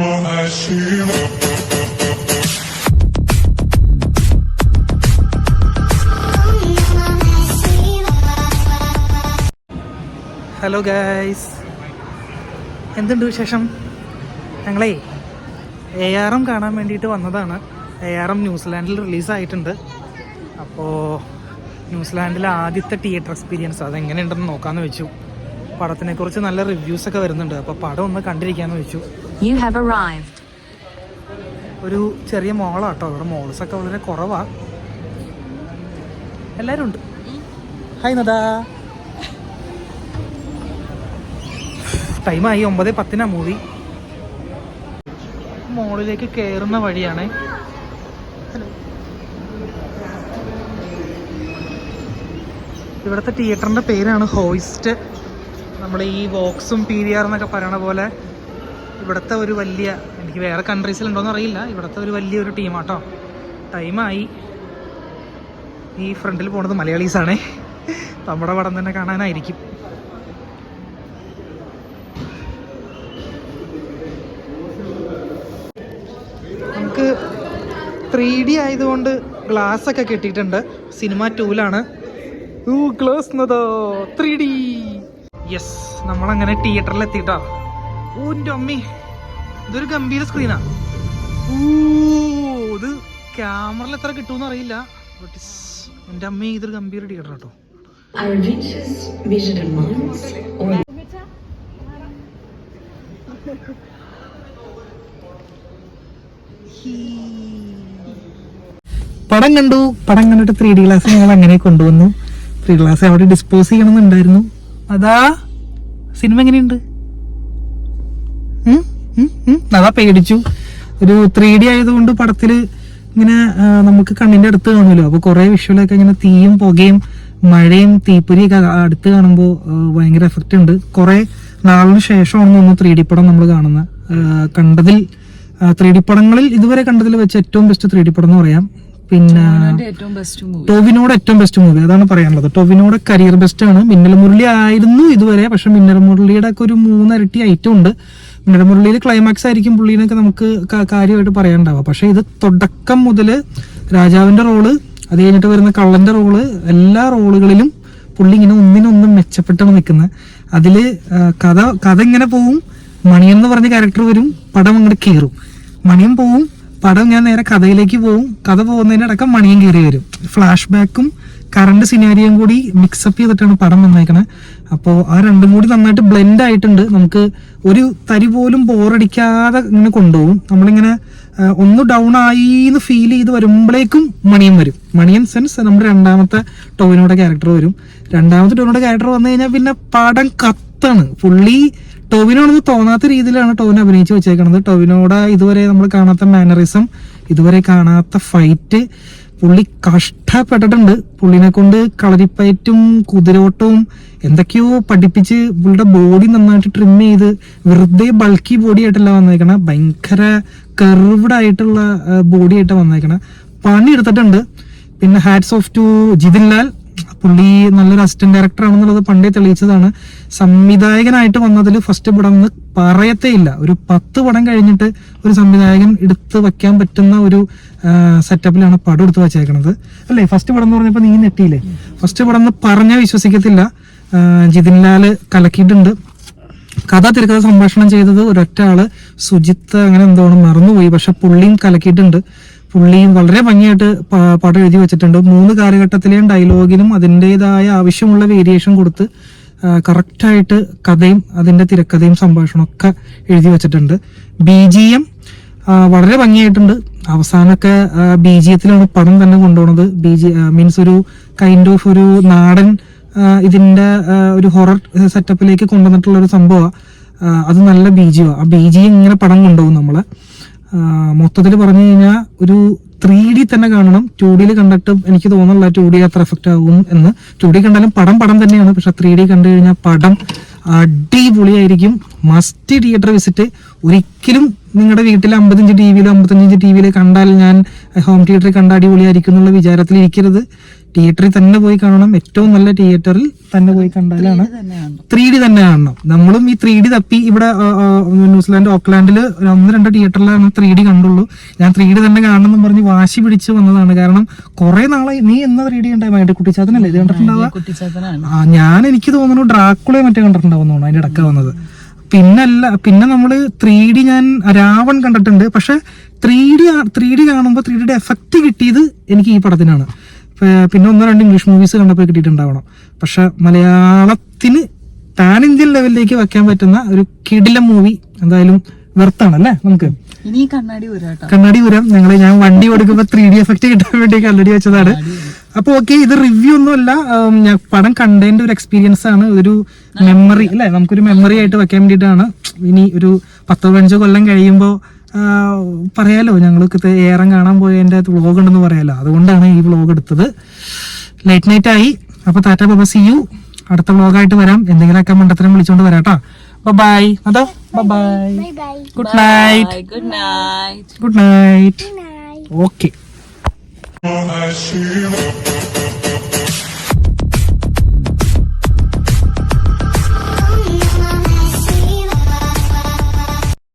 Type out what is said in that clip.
Hello guys, എന്തുണ്ട് വിശേഷം? ഞങ്ങളെ ARM കാണാൻ വേണ്ടിയിട്ട് വന്നതാണ്. ARM ന്യൂസിലാൻഡിൽ റിലീസായിട്ടുണ്ട്. അപ്പോൾ ന്യൂസിലാൻഡിലെ ആദ്യത്തെ തിയേറ്റർ എക്സ്പീരിയൻസ് അതെങ്ങനെയുണ്ടെന്ന് നോക്കാമെന്ന് വെച്ചു. പടത്തിനെക്കുറിച്ച് നല്ല റിവ്യൂസൊക്കെ വരുന്നുണ്ട്. അപ്പോൾ പടം ഒന്ന് കണ്ടിരിക്കാമെന്ന് വെച്ചു. ഒരു ചെറിയ മോളാട്ടോ, അവിടെ മോൾസൊക്കെ വളരെ കുറവാണ്. എല്ലാവരും ഉണ്ട്. ഹായ് നദാ. ടൈമായി 9:10 മൂവി. മോളിലേക്ക് കയറുന്ന വഴിയാണ്. ഇവിടുത്തെ തിയേറ്ററിൻ്റെ പേരാണ് ഹോയിസ്റ്റ്. നമ്മൾ ഈ വോക്സും PVR എന്നൊക്കെ പറയണ പോലെ ഇവിടുത്തെ ഒരു വലിയ, എനിക്ക് വേറെ കൺട്രീസിലുണ്ടോയെന്ന് അറിയില്ല, ഇവിടുത്തെ ഒരു വലിയൊരു ടീമാട്ടോ. ടൈമായി. ഈ ഫ്രണ്ടിൽ പോണത് മലയാളീസാണേ. നമ്മുടെ പടം തന്നെ കാണാനായിരിക്കും. നമുക്ക് 3D ആയതുകൊണ്ട് ഗ്ലാസ് ഒക്കെ കെട്ടിയിട്ടുണ്ട്. സിനിമ 2ലാണ്. Glass 3D. യെസ്, നമ്മളങ്ങനെ തിയേറ്ററിൽ എത്തിയിട്ടാ. ഓൻ്റെ അമ്മേ, ഇതൊരു ഗംഭീര സ്ക്രീനാ. ഇത് ക്യാമറയിൽ എത്ര കിട്ടുമെന്ന് അറിയില്ല. എൻ്റെ അമ്മേ, ഇതൊരു ഗംഭീര തിയേറ്റർ കേട്ടോ. പടം കണ്ടു. പടം കണ്ടിട്ട് 3D ഗ്ലാസ് ഞങ്ങൾ അങ്ങനെ കൊണ്ടുവന്നു. 3D ഗ്ലാസ് അവിടെ ഡിസ്പോസ് ചെയ്യണമെന്നുണ്ടായിരുന്നു. അതാ സിനിമ എങ്ങനെയുണ്ട്? അതാ പേടിച്ചു. ഒരു 3D ആയതുകൊണ്ട് പടത്തിൽ ഇങ്ങനെ നമുക്ക് കണ്ണിന്റെ അടുത്ത് കാണുമല്ലോ. അപ്പോൾ കുറേ വിഷ്വലൊക്കെ ഇങ്ങനെ തീയും പുകയും മഴയും തീപ്പൊരിയൊക്കെ അടുത്ത് കാണുമ്പോൾ ഭയങ്കര എഫക്റ്റ് ഉണ്ട്. കുറേ നാളിന് ശേഷമാണ് ഒന്ന് 3D പടം നമ്മൾ കാണുന്നത്. കണ്ടതിൽ 3D പടങ്ങളിൽ ഇതുവരെ കണ്ടതിൽ വെച്ച് ഏറ്റവും ബെസ്റ്റ് 3D പടം എന്ന് പറയാം. പിന്നെ ടോവിനോയുടെ ഏറ്റവും ബെസ്റ്റ് മൂവി അതാണ് പറയാനുള്ളത്. ടോവിനോയുടെ കരിയർ ബെസ്റ്റ് ആണ്. മിന്നൽ മുരളി ആയിരുന്നു ഇതുവരെ, പക്ഷെ മിന്നൽ മുരളിയുടെ ഒക്കെ ഒരു 3 ഇരട്ടി ഐറ്റം ഉണ്ട്. മിന്നൽ മുരളിയിൽ ക്ലൈമാക്സ് ആയിരിക്കും പുള്ളീനൊക്കെ നമുക്ക് കാര്യമായിട്ട് പറയാനുണ്ടാവുക. പക്ഷെ ഇത് തുടക്കം മുതൽ രാജാവിന്റെ റോള്, അത് കഴിഞ്ഞിട്ട് വരുന്ന കള്ളന്റെ റോള്, എല്ലാ റോളുകളിലും പുള്ളി ഇങ്ങനെ ഒന്നിനൊന്നും മെച്ചപ്പെട്ടാണ് നിൽക്കുന്നത്. അതില് കഥ ഇങ്ങനെ പോവും. മണിയൻ എന്ന് പറഞ്ഞ ക്യാരക്ടർ വരും, പടം അങ്ങോട്ട് കയറും. മണിയൻ പോവും, പടം ഞാൻ നേരെ കഥയിലേക്ക് പോവും. കഥ പോകുന്നതിനടക്കം മണിയൻ കയറി വരും. ഫ്ലാഷ് ബാക്കും കറണ്ട് സിനാരിയും കൂടി മിക്സപ്പ് ചെയ്തിട്ടാണ് പടം വന്നേക്കണേ. അപ്പോൾ ആ രണ്ടും കൂടി നന്നായിട്ട് ബ്ലെൻഡ് ആയിട്ടുണ്ട്. നമുക്ക് ഒരു തരി പോലും ബോറടിക്കാതെ ഇങ്ങനെ കൊണ്ടുപോകും. നമ്മളിങ്ങനെ ഒന്ന് ഡൗൺ ആയി എന്ന് ഫീൽ ചെയ്ത് വരുമ്പോഴേക്കും മണിയൻ വരും. മണിയൻ സെൻസ് നമ്മുടെ രണ്ടാമത്തെ ടോവിനോയുടെ ക്യാരക്ടർ വരും. രണ്ടാമത്തെ ടോവിനോയുടെ ക്യാരക്ടർ വന്നു കഴിഞ്ഞാൽ പിന്നെ പടം കത്താണ്. പുള്ളി ടോവിനോണെന്ന് തോന്നാത്ത രീതിയിലാണ് ടോവിനോ അഭിനയിച്ച് വെച്ചേക്കണത്. ടോവിനോയുടെ ഇതുവരെ നമ്മൾ കാണാത്ത മാനറിസം, ഇതുവരെ കാണാത്ത ഫൈറ്റ്, പുള്ളി കഷ്ടപ്പെട്ടിട്ടുണ്ട്. പുള്ളിനെ കൊണ്ട് കളരിപ്പയറ്റും കുതിരോട്ടവും എന്തൊക്കെയോ പഠിപ്പിച്ച് പുള്ളിയുടെ ബോഡി നന്നായിട്ട് ട്രിം ചെയ്ത് വെറുതെ ബൾക്കി ബോഡി ആയിട്ടല്ല വന്നേക്കണ, ഭയങ്കര കർവ്ഡ് ആയിട്ടുള്ള ബോഡി ആയിട്ട് വന്നേക്കണ. പണി എടുത്തിട്ടുണ്ട്. പിന്നെ hats of two Jithin Lal. പുള്ളി നല്ലൊരു അസിസ്റ്റന്റ് ഡയറക്ടർ ആണെന്നുള്ളത് പണ്ടേ തെളിയിച്ചതാണ്. സംവിധായകനായിട്ട് വന്നതിൽ ഫസ്റ്റ് പടം എന്ന് പറയത്തേ ഇല്ല. ഒരു 10 പടം കഴിഞ്ഞിട്ട് ഒരു സംവിധായകൻ എടുത്ത് വെക്കാൻ പറ്റുന്ന ഒരു സെറ്റപ്പിലാണ് പടം എടുത്ത് വെച്ചേക്കണത് അല്ലേ. ഫസ്റ്റ് പടം എന്ന് പറഞ്ഞപ്പോൾ നീ നെറ്റിയില്ലേ? ഫസ്റ്റ് പടം എന്ന് പറഞ്ഞാൽ വിശ്വസിക്കത്തില്ല. ജിതിൻ ലാല് കലക്കിയിട്ടുണ്ട്. കഥ തിരക്കഥ സംഭാഷണം ചെയ്തത് ഒരൊറ്റ ആള്, സുജിത്ത് അങ്ങനെ എന്തോണം മറന്നുപോയി. പക്ഷെ പുള്ളിയും കലക്കിയിട്ടുണ്ട്. പുള്ളിയും വളരെ ഭംഗിയായിട്ട് പടം എഴുതി വെച്ചിട്ടുണ്ട്. 3 കാലഘട്ടത്തിലെയും ഡയലോഗിനും അതിൻ്റെതായ ആവശ്യമുള്ള വേരിയേഷൻ കൊടുത്ത് കറക്റ്റായിട്ട് കഥയും അതിൻ്റെ തിരക്കഥയും സംഭാഷണവും ഒക്കെ എഴുതി വെച്ചിട്ടുണ്ട്. BGM വളരെ ഭംഗിയായിട്ടുണ്ട്. അവസാനമൊക്കെ BGMത്തിലാണ് പടം തന്നെ കൊണ്ടുപോകുന്നത്. മീൻസ് ഒരു കൈൻഡ് ഓഫ് ഒരു നാടൻ ഇതിൻ്റെ ഒരു ഹൊറർ സെറ്റപ്പിലേക്ക് കൊണ്ടുവന്നിട്ടുള്ള ഒരു സംഭവമാണ്. അത് നല്ല BGM. ആ BGM ഇങ്ങനെ പടം കൊണ്ടുപോകും നമ്മളെ. മൊത്തത്തിൽ പറഞ്ഞു കഴിഞ്ഞാൽ ഒരു 3D തന്നെ കാണണം. 2D കണ്ടിട്ട് എനിക്ക് തോന്നുന്നില്ല 2D അത്ര എഫക്റ്റ് ആകും എന്ന്. 2D കണ്ടാലും പടം തന്നെയാണ്. പക്ഷെ 3D കണ്ടു കഴിഞ്ഞാൽ പടം അടിപൊളിയായിരിക്കും. Must theatre visit. ഒരിക്കലും നിങ്ങളുടെ വീട്ടിൽ 55 ടിവിയിലോ 55 ടിവിയിലോ കണ്ടാൽ ഞാൻ ഹോം തിയേറ്ററിൽ കണ്ട അടിപൊളിയായിരിക്കും എന്നുള്ള വിചാരത്തിൽ ഇരിക്കരുത്. തിയേറ്ററിൽ തന്നെ പോയി കാണണം. ഏറ്റവും നല്ല തിയേറ്ററിൽ തന്നെ പോയി കണ്ടാലാണ് 3D തന്നെ കാണണം. നമ്മളും ഈ 3D തപ്പി ഇവിടെ ന്യൂസിലാൻഡ് ഓക്ലാൻഡിൽ 1-2 തിയേറ്ററിലാണ് 3D കണ്ടുള്ളൂ. ഞാൻ 3D തന്നെ കാണണം എന്ന് പറഞ്ഞ് വാശി പിടിച്ച് വന്നതാണ്. കാരണം കുറെ നാളെ നീ എന്നാ 3D ഉണ്ടായി മറ്റേ കുട്ടിച്ചാത്തനല്ലേ ഇത് കണ്ടിട്ടുണ്ടാവുക? എനിക്ക് തോന്നുന്നു ഡ്രാക്കുളയെ മറ്റേ കണ്ടിട്ടുണ്ടാവുന്നതാണ് അതിന്റെ ഇടയ്ക്ക് വന്നത്. പിന്നെ നമ്മള് 3D ഞാൻ രാവൺ കണ്ടിട്ടുണ്ട്. പക്ഷെ 3D കാണുമ്പോൾ 3D എഫക്ട് കിട്ടിയത് എനിക്ക് ഈ പടത്തിനാണ്. പിന്നെ 1-2 ഇംഗ്ലീഷ് മൂവീസ് കണ്ടപ്പോൾ കിട്ടിയിട്ടുണ്ടാവണം. പക്ഷെ മലയാളത്തിന് പാൻ ഇന്ത്യൻ ലെവലിലേക്ക് വെക്കാൻ പറ്റുന്ന ഒരു കിടിലം മൂവി എന്തായാലും വെർത്താണല്ലേ. നമുക്ക് കണ്ണാടി ഊരാം. ഞാൻ വണ്ടി കൊടുക്കുമ്പോ 3D എഫക്ട് കിട്ടാൻ വേണ്ടി കണ്ണാടി വെച്ചതാണ്. അപ്പൊ ഓക്കെ, ഇത് റിവ്യൂ ഒന്നുമല്ല, ഞാൻ പടം കണ്ടതിന്റെ ഒരു എക്സ്പീരിയൻസ് ആണ്, ഒരു മെമ്മറി അല്ലെ, നമുക്കൊരു മെമ്മറി ആയിട്ട് വെക്കാൻ വേണ്ടിയിട്ടാണ്. ഇനി ഒരു 10-15 കൊല്ലം കഴിയുമ്പോ പറയാലോ ഞങ്ങൾക്ക് ഏറെ കാണാൻ പോയതിന്റെ വ്ളോഗ് ഉണ്ടെന്ന് പറയാലോ. അതുകൊണ്ടാണ് ഈ വ്ളോഗ് എടുത്തത്. ലൈറ്റ് നൈറ്റ് ആയി. അപ്പൊ ടാറ്റ ബൈ, സീ യു. അടുത്ത വ്ളോഗായിട്ട് വരാം. എന്തെങ്കിലുമൊക്കെ മണ്ടത്തിനും വിളിച്ചോണ്ട് വരാട്ടോ. ബൈ. അതോ bye. Good night. Good night. Okay.